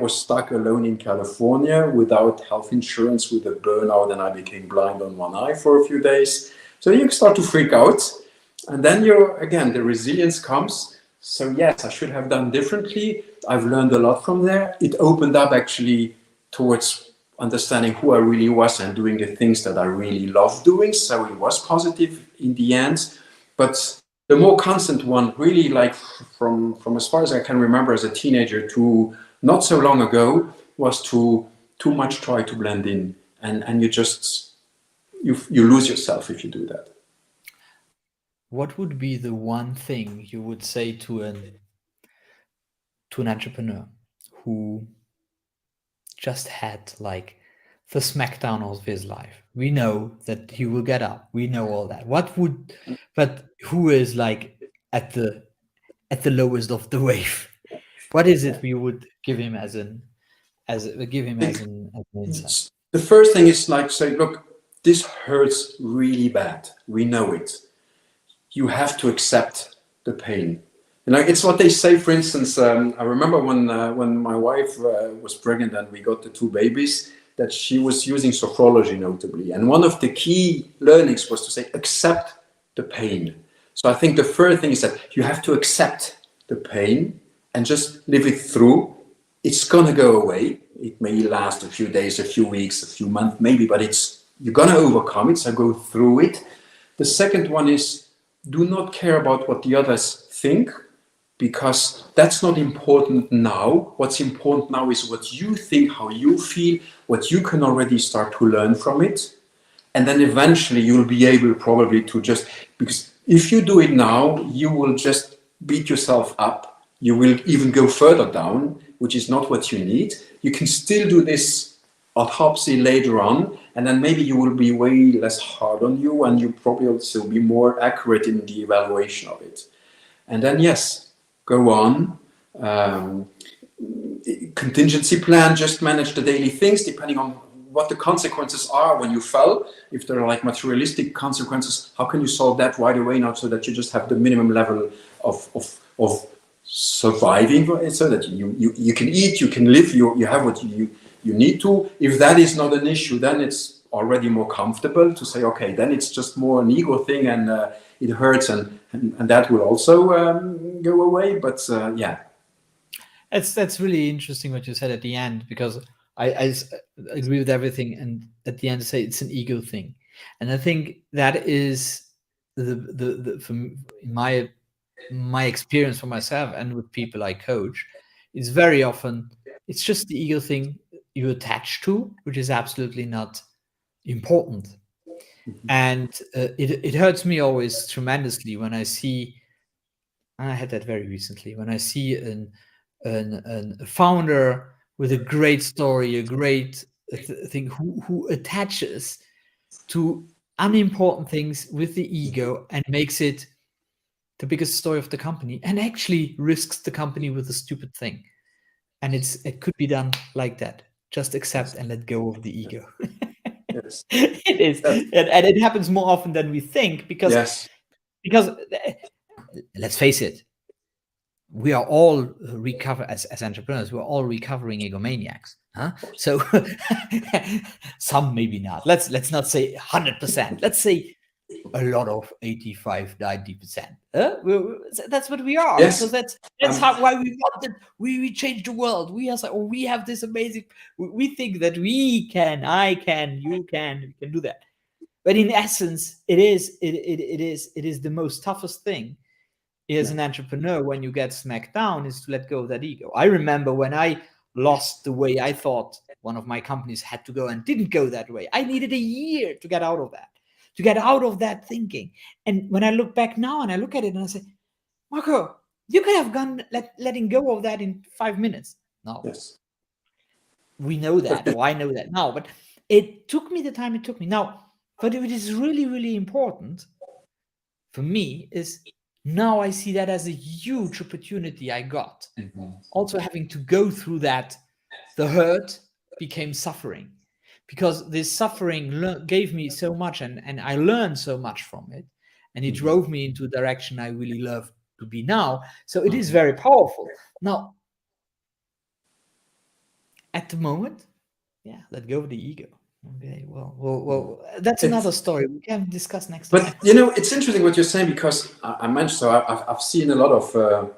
was stuck alone in California without health insurance, with a burnout, and I became blind on one eye for a few days. So you start to freak out, and then the resilience comes. So yes, I should have done differently. I've learned a lot from there. It opened up actually towards understanding who I really was and doing the things that I really love doing. So it was positive in the end. But the more constant one, really, like from as far as I can remember as a teenager to not so long ago, was to too much try to blend in, and you lose yourself if you do that. What would be the one thing you would say to an entrepreneur who just had like the smackdown of his life. We know that he will get up. We know all that. But who is like at the lowest of the wave? What is it we would give him as an insight? The first thing is like say, look, this hurts really bad. We know it. You have to accept the pain. It's what they say. For instance, I remember when my wife was pregnant and we got the 2 babies, that she was using sophrology notably, and one of the key learnings was to say accept the pain. So I think the first thing is that you have to accept the pain and just live it through. It's gonna go away. It may last a few days, a few weeks, a few months, maybe, but you're gonna overcome it. So go through it. The second one is do not care about what the others think, because that's not important now. What's important now is what you think, how you feel, what you can already start to learn from it. And then eventually you'll be able probably to because if you do it now, you will just beat yourself up. You will even go further down, which is not what you need. You can still do this autopsy later on, and then maybe you will be way less hard on you, and you probably also be more accurate in the evaluation of it. And then, yes, go on. Contingency plan, just manage the daily things depending on what the consequences are when you fell. If there are like materialistic consequences, how can you solve that right away now so that you just have the minimum level of surviving, so that you can eat, you can live, you have what you need to. If that is not an issue, then it's already more comfortable to say, okay, then it's just more an ego thing, and it hurts, and that will also go away. But yeah. That's really interesting what you said at the end, because I agree with everything, and at the end say it's an ego thing, and I think that is from my experience for myself and with people I coach, it's very often it's just the ego thing you attach to, which is absolutely not important. And it hurts me always tremendously when I see, and I had that very recently, when I see a founder with a great story, a great thing, who attaches to unimportant things with the ego and makes it the biggest story of the company, and actually risks the company with a stupid thing. And it could be done like that. Just accept and let go of the ego. Yes. It is, and it happens more often than we think, because let's face it, we are all as entrepreneurs. We're all recovering egomaniacs, huh? So some maybe not. Let's not say 100%. Let's say a lot of 85-90%. That's what we are. Yes. Because that's why we wanted. We change the world. We are we have this amazing. We think that we can. I can. You can. We can do that. But in essence, it is the most toughest thing as an entrepreneur when you get smacked down, is to let go of that ego. I remember when I lost the way I thought one of my companies had to go and didn't go that way. I needed a year to get out of that. To get out of that thinking. And when I look back now and I look at it and I say, Marco, you could have gone letting go of that in 5 minutes. No. Yes. We know that, or I know that now, but it took me the time it took me. Now, but it is really, really important for me is now I see that as a huge opportunity I got. Mm-hmm. Also having to go through that, the hurt became suffering. Because this suffering gave me so much, and I learned so much from it, and it drove me into a direction I really love to be now. So it is very powerful. Now, at the moment, let go of the ego. Okay, well, that's another story we can discuss next time. But it's interesting what you're saying, because I mentioned, so I've seen a lot of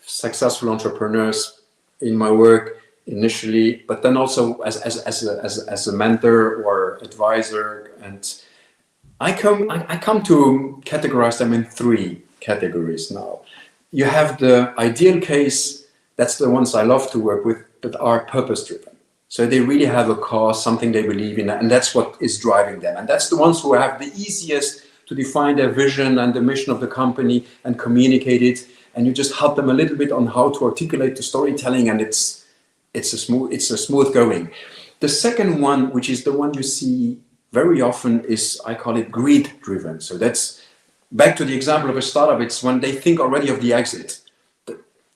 successful entrepreneurs in my work initially, but then also as a mentor or advisor, and I come to categorize them in 3 categories now. You have the ideal case, that's the ones I love to work with, that are purpose driven. So they really have a cause, something they believe in, and that's what is driving them. And that's the ones who have the easiest to define their vision and the mission of the company and communicate it. And you just help them a little bit on how to articulate the storytelling, and it's a smooth going. The second one, which is the one you see very often, is, I call it greed driven. So that's back to the example of a startup. It's when they think already of the exit.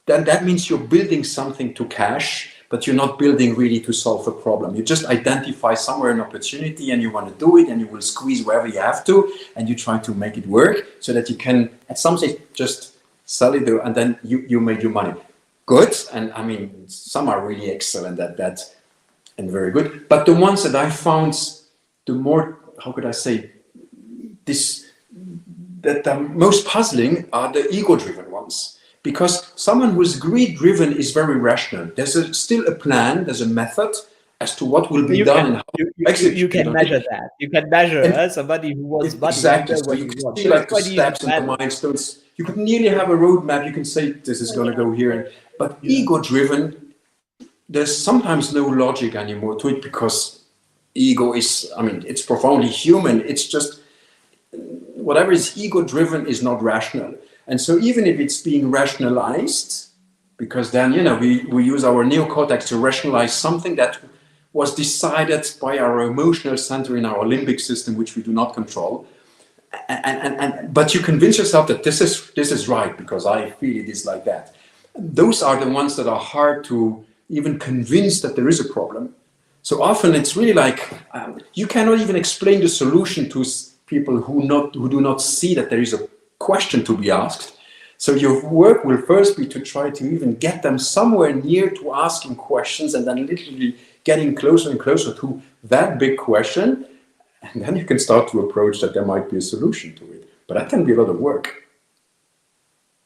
Then that means you're building something to cash, but you're not building really to solve a problem. You just identify somewhere an opportunity and you want to do it, and you will squeeze wherever you have to, and you try to make it work so that you can at some stage just sell it, and then you made your money. Good, and I mean, some are really excellent at that and very good. But the ones that I found, the more, how could I say, that are most puzzling are the ego-driven ones. Because someone who's greed-driven is very rational. There's still a plan, there's a method as to what will be done and how to execute. You can measure that. You can measure somebody who wants money. Exactly. So you can see like the steps and the milestones. You could nearly have a roadmap. You can say this is going to go here. But ego-driven, there's sometimes no logic anymore to it, because ego is, I mean, it's profoundly human. It's just whatever is ego-driven is not rational. And so even if it's being rationalized, because then, you know, we use our neocortex to rationalize something that was decided by our emotional center in our limbic system, which we do not control. But you convince yourself that this is right because I feel it is like that. Those are the ones that are hard to even convince that there is a problem. So often it's really like you cannot even explain the solution to people who do not see that there is a question to be asked. So your work will first be to try to even get them somewhere near to asking questions, and then literally getting closer and closer to that big question. And then you can start to approach that there might be a solution to it. But that can be a lot of work.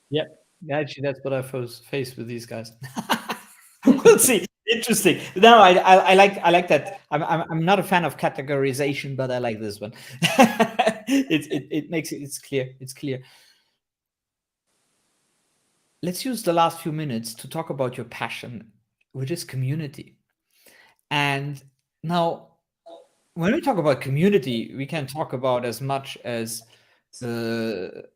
Yeah, actually, that's what I faced with these guys. We'll see. Interesting. No, I like that. I'm not a fan of categorization, but I like this one. It makes it's clear. It's clear. Let's use the last few minutes to talk about your passion, which is community. And now, when we talk about community, we can talk about as much as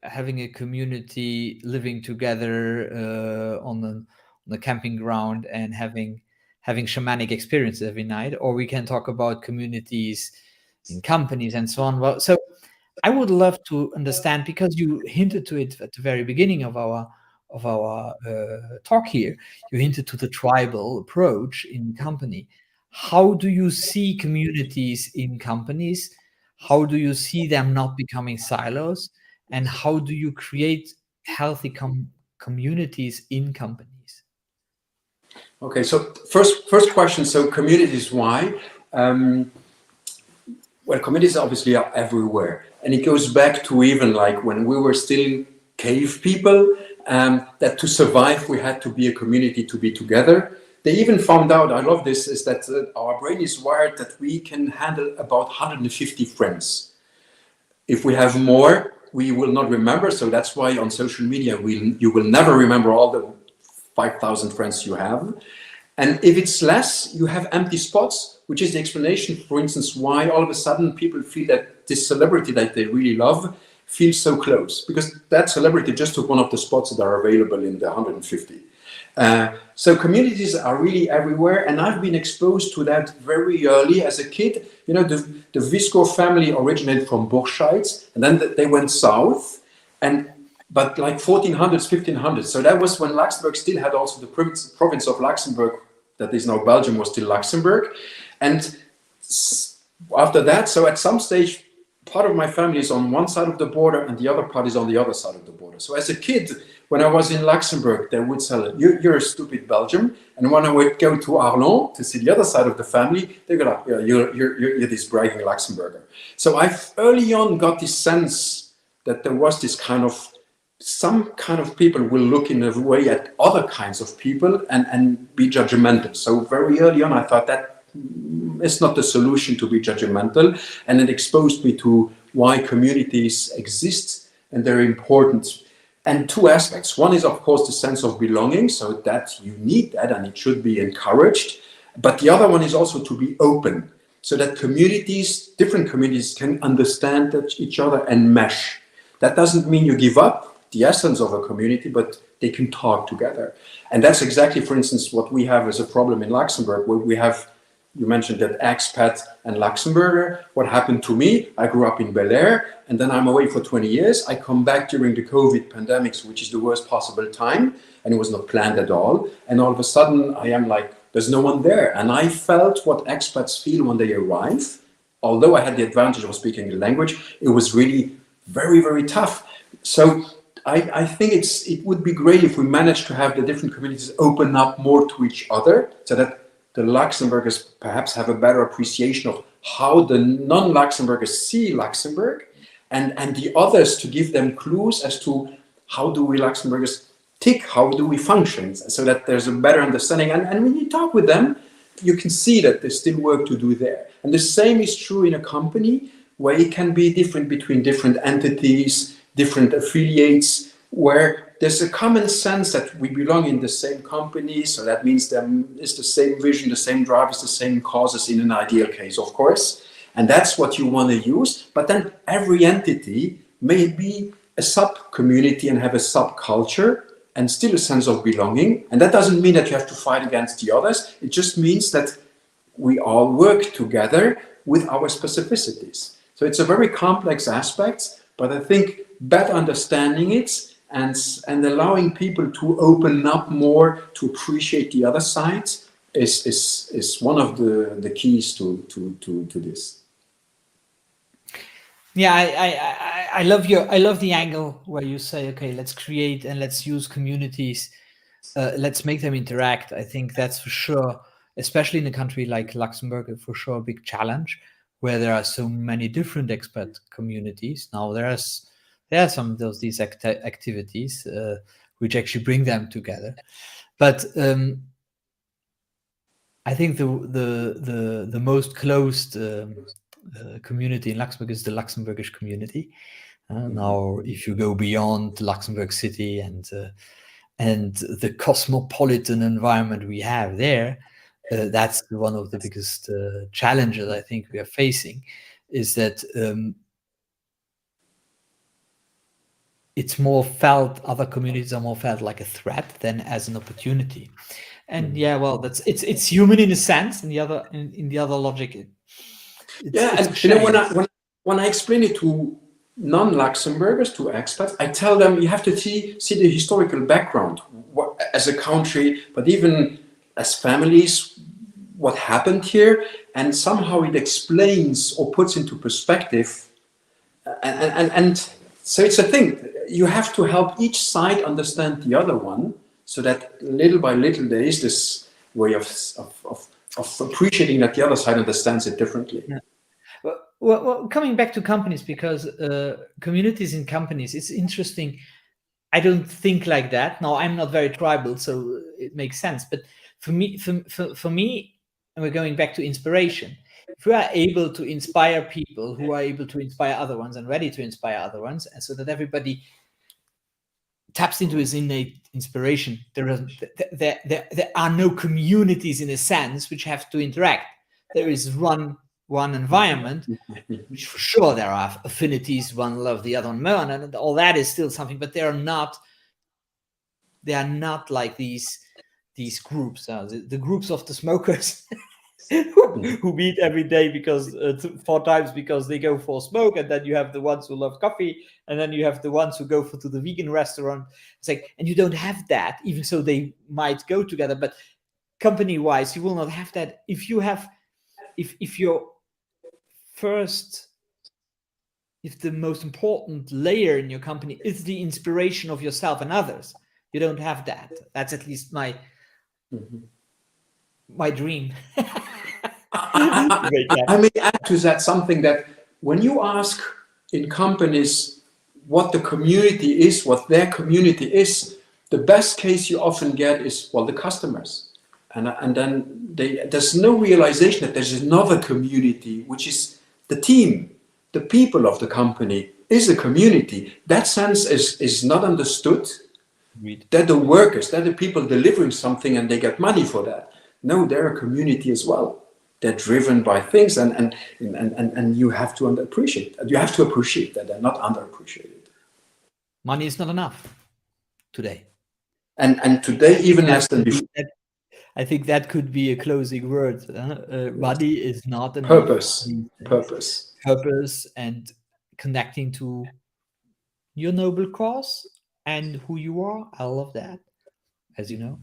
having a community living together on the camping ground and having shamanic experiences every night, or we can talk about communities in companies and so on. Well, so I would love to understand, because you hinted to it at the very beginning of our talk here. You hinted to the tribal approach in company. How do you see communities in companies? How do you see them not becoming silos? And how do you create healthy communities in companies? Okay, so first question, so communities, why? Well, communities obviously are everywhere. And it goes back to even like when we were still cave people, that to survive, we had to be a community, to be together. They even found out, I love this, is that our brain is wired that we can handle about 150 friends. If we have more, we will not remember. So that's why on social media, you will never remember all the 5,000 friends you have. And if it's less, you have empty spots, which is the explanation, for instance, why all of a sudden people feel that this celebrity that they really love feels so close, because that celebrity just took one of the spots that are available in the 150. So communities are really everywhere, and I've been exposed to that very early as a kid. You know, the Wiscour family originated from Burscheid, and then they went south, but like 1400s, 1500s. So that was when Luxembourg still had also the province of Luxembourg, that is now Belgium, was still Luxembourg. And after that, so at some stage, part of my family is on one side of the border and the other part is on the other side of the border. So as a kid, when I was in Luxembourg, they would say, you're a stupid Belgian. And when I would go to Arlon to see the other side of the family, they go like, you're this bragging Luxembourger. So I early on got this sense that there was this kind of, some kind of people will look in a way at other kinds of people and be judgmental. So very early on, I thought that it's not the solution to be judgmental. And it exposed me to why communities exist and they're important. And two aspects. One is, of course, the sense of belonging, so that you need that and it should be encouraged. But the other one is also to be open, so that communities, different communities, can understand each other and mesh. That doesn't mean you give up the essence of a community, but they can talk together. And that's exactly, for instance, what we have as a problem in Luxembourg, where we have you mentioned that expat and Luxembourger. What happened to me? I grew up in Bel Air, and then I'm away for 20 years. I come back during the COVID pandemics, which is the worst possible time, and it was not planned at all. And all of a sudden, I am like, there's no one there. And I felt what expats feel when they arrive. Although I had the advantage of speaking the language, it was really very, very tough. So I think it would be great if we managed to have the different communities open up more to each other, so that the Luxembourgers perhaps have a better appreciation of how the non-Luxembourgers see Luxembourg, and the others to give them clues as to how do we Luxembourgers tick, how do we function, so that there's a better understanding. And when you talk with them, you can see that there's still work to do there. And the same is true in a company, where it can be different between different entities, different affiliates, where there's a common sense that we belong in the same company. So that means there is the same vision, the same drivers, the same causes in an ideal case, of course. And that's what you want to use. But then every entity may be a sub-community and have a sub-culture and still a sense of belonging. And that doesn't mean that you have to fight against the others. It just means that we all work together with our specificities. So it's a very complex aspect, but I think better understanding it and allowing people to open up more to appreciate the other side is one of the keys to this. Yeah, I love the angle where you say, okay, let's create and let's use communities, let's make them interact. I think that's for sure, especially in a country like Luxembourg, for sure a big challenge, where there are so many different expat communities. Now there are some of these activities which actually bring them together, but I think the most closed community in Luxembourg is the Luxembourgish community. Now, if you go beyond Luxembourg City and the cosmopolitan environment we have there, that's one of the biggest challenges I think we are facing, is that it's more felt, other communities are more felt like a threat than as an opportunity. And yeah, well, it's human in a sense. In the other logic, when I explain it to non-Luxembourgers, to expats, I tell them you have to see the historical background as a country, but even as families, what happened here, and somehow it explains or puts into perspective. And so it's a thing. You have to help each side understand the other one, so that little by little there is this way of appreciating that the other side understands it differently. Yeah. Well, coming back to companies, because communities in companies, it's interesting. I don't think like that. Now, I'm not very tribal, so it makes sense. But for me, and we're going back to inspiration. If we are able to inspire people who are able to inspire other ones and ready to inspire other ones, and so that everybody taps into his innate inspiration, there are no communities in a sense which have to interact. There is one environment, which for sure there are affinities, one love the other one more, and all that is still something, but they are not like these groups, the groups of the smokers who meet every day because 4 times because they go for a smoke, and then you have the ones who love coffee, and then you have the ones who go to the vegan restaurant. It's like, and you don't have that, even so they might go together, but company-wise, you will not have that. If the most important layer in your company is the inspiration of yourself and others, you don't have that. That's at least my dream. I may add to that something, that when you ask in companies what the community is, what their community is, the best case you often get is, well, the customers. And then there's no realization that there's another community, which is the team, the people of the company is a community. That sense is not understood. They're the workers, they're the people delivering something and they get money for that. No, they're a community as well. They're driven by things, and you have to appreciate that. You have to appreciate that. They're not underappreciated. Money is not enough today. And today, even less than before. I think that could be a closing word. Money is not enough. Purpose. Purpose and connecting to your noble cause and who you are. I love that, as you know.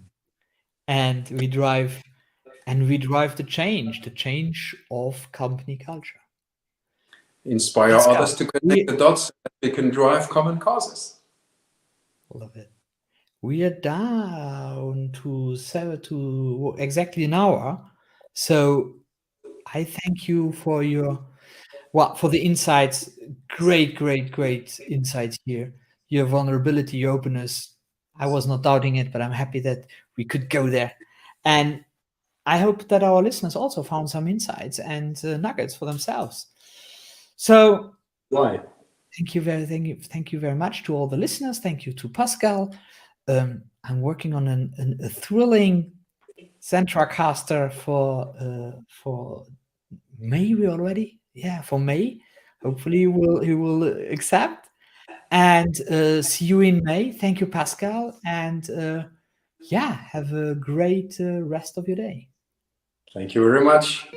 And we drive the change of company culture. Inspire Pascal, others to connect the dots so that they can drive common causes. Love it. We are down to exactly an hour. So I thank you for for the insights. Great insights here. Your vulnerability, your openness. I was not doubting it, but I'm happy that we could go there. And I hope that our listeners also found some insights and nuggets for themselves. So Why? thank you very much to all the listeners. Thank you to Pascal. I'm working on a thrilling ZentraCaster for maybe already. Yeah, for May. Hopefully he will accept. And see you in May. Thank you, Pascal. And have a great rest of your day. Thank you very much.